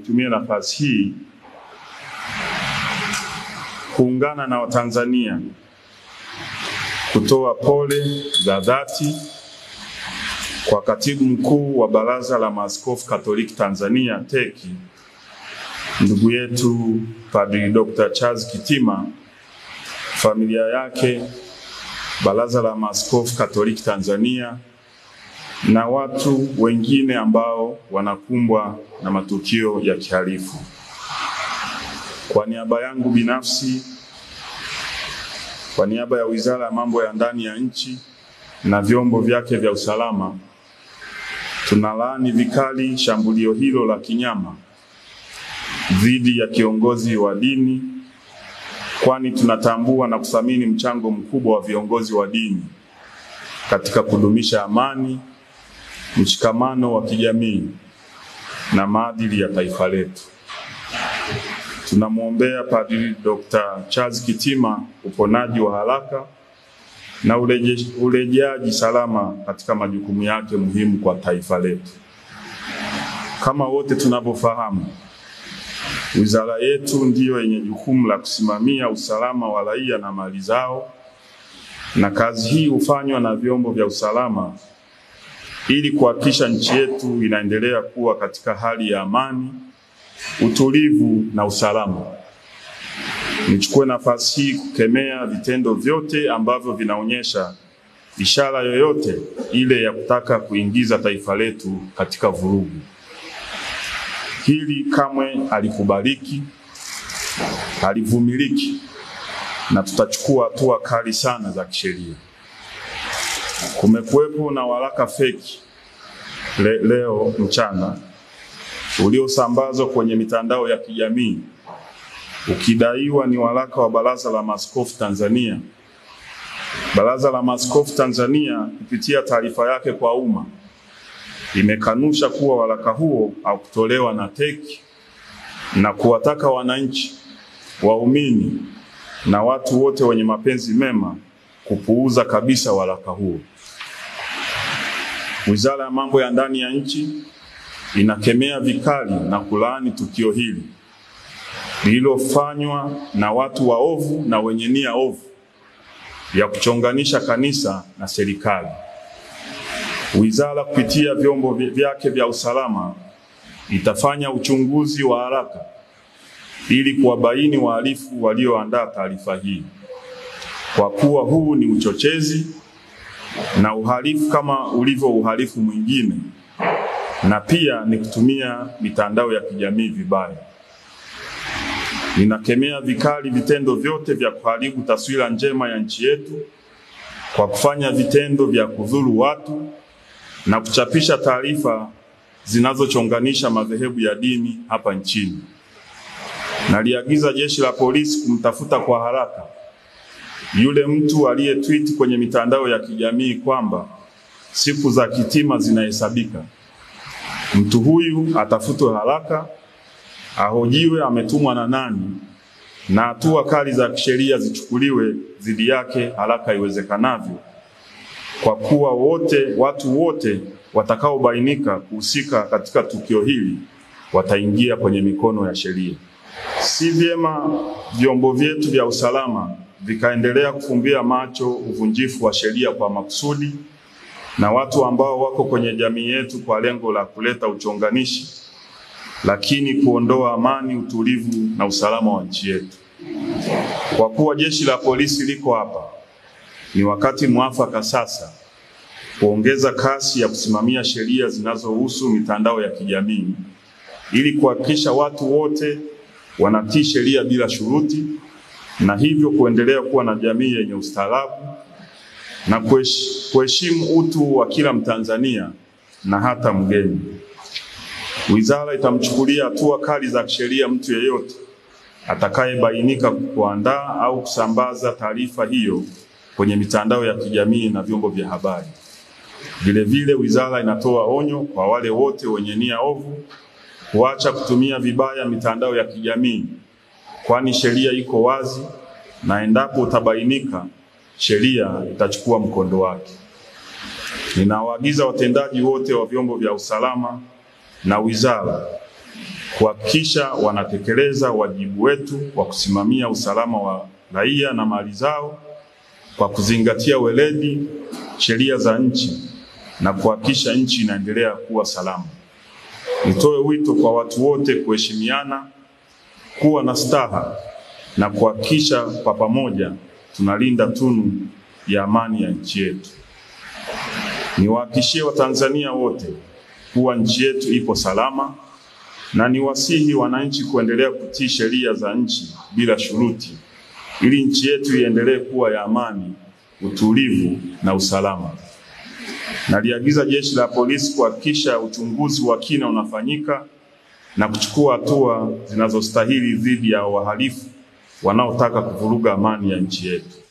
nitumie nafasi hii kuungana na Watanzania kutoa pole za dhati kwa Katibu Mkuu wa Baraza la Maaskofu Katoliki Tanzania TEC, ndugu yetu Padri Dr. Charles Kitima, familia yake, Baraza la Maaskofu Katoliki Tanzania na watu wengine ambao wanakumbwa na matukio ya kihalifu. Kwa niaba yangu binafsi, kwa niaba ya Wizara ya Mambo ya Ndani ya Nchi na vyombo vyake vya usalama, tunalaani vikali shambulio hilo la kinyama dhidi ya kiongozi wa dini, kwani tunatambua na kuthamini mchango mkubwa wa viongozi wa dini katika kudumisha amani, mshikamano wa kijamii na maadili ya taifa letu. Tunamwombea Padri Dr. Charles Kitima uponaji wa haraka na urejeaji salama katika majukumu yake muhimu kwa taifa letu. Kama wote tunavyofahamu, wizara yetu ndiyo yenye jukumu la kusimamia usalama wa raia na mali zao, na kazi hii hufanywa na vyombo vya usalama ili kuhakikisha nchi yetu inaendelea kuwa katika hali ya amani, utulivu na usalama. Nichukue nafasi hii kukemea vitendo vyote ambavyo vinaonyesha ishara yoyote ile ya kutaka kuingiza taifa letu katika vurugu. Hili kamwe halikubaliki, halivumiliki, na tutachukua hatua kali sana za kisheria. Kumekuwepo na waraka feki leo mchana uliosambazwa kwenye mitandao ya kijamii ukidaiwa ni waraka wa Baraza la Maaskofu Tanzania. Baraza la Maaskofu Tanzania kupitia taarifa yake kwa umma imekanusha kuwa waraka huo haukutolewa na TEC na kuwataka wananchi, waumini na watu wote wenye mapenzi mema kupuuza kabisa waraka huo. Wizara ya Mambo ya Ndani ya Nchi inakemea vikali na kulaani tukio hili lililofanywa na watu waovu na wenye nia ovu ya kuchonganisha kanisa na serikali. Wizara kupitia vyombo vyake vya usalama itafanya uchunguzi wa haraka ili kuwabaini wahalifu walioandaa taarifa hii, kwa kuwa huu ni uchochezi na uhalifu kama ulivyo uhalifu mwingine, na pia ni kutumia mitandao ya kijamii vibaya. Ninakemea vikali vitendo vyote vya kuharibu taswira njema ya nchi yetu kwa kufanya vitendo vya kudhuru watu na kuchapisha taarifa zinazochonganisha madhehebu ya dini hapa nchini. Naliagiza Jeshi la Polisi kumtafuta kwa haraka yule mtu aliyetweet kwenye mitandao ya kijamii kwamba siku za Kitima zinahesabika. Mtu huyu atafutwe haraka, ahojiwe ametumwa na nani, na hatua kali za kisheria zichukuliwe dhidi yake haraka iwezekanavyo, kwa kuwa watu wote watakaobainika kuhusika katika tukio hili wataingia kwenye mikono ya sheria. Si vyema vyombo vyetu vya usalama vikaendelea kufumbia macho uvunjifu wa sheria kwa makusudi na watu ambao wako kwenye jamii yetu kwa lengo la kuleta uchonganishi, lakini kuondoa amani, utulivu na usalama wa nchi yetu. Kwa kuwa Jeshi la Polisi liko hapa, ni wakati mwafaka sasa kuongeza kasi ya kusimamia sheria zinazohusu mitandao ya kijamii ili kuhakikisha watu wote wanatii sheria bila shuruti, na hivyo kuendelea kuwa na jamii yenye ustaarabu na kuheshimu utu wa kila Mtanzania na hata mgeni. Wizara itamchukulia hatua kali za kisheria mtu yeyote atakayebainika kuandaa au kusambaza taarifa hiyo kwenye mitandao ya kijamii na vyombo vya habari. Vile wizara inatoa onyo kwa wale wote wenye nia ovu kuacha kutumia vibaya mitandao ya kijamii, kwani sheria iko wazi na endapo utabainika, sheria itachukua mkondo wake. Ninawaagiza watendaji wote wa vyombo vya usalama na wizara kuhakikisha wanatekeleza wajibu wetu wa kusimamia usalama wa raia na mali zao kwa kuzingatia weledi, sheria za nchi na kuhakikisha nchi inaendelea kuwa salama. Nitoe wito kwa watu wote kuheshimiana, kuwa na staha na kuhakikisha kwa pamoja tunalinda tunu ya amani ya nchi yetu. Niwahakikishie Watanzania wote kuwa nchi yetu ipo salama, na niwasihi wananchi kuendelea kutii sheria za nchi bila shuruti ili nchi yetu iendelee kuwa ya amani, utulivu na usalama. Naliagiza Jeshi la Polisi kuhakikisha uchunguzi wa kina unafanyika na kuchukua hatua zinazostahili dhidi ya wahalifu wanaotaka kuvuruga amani ya nchi yetu.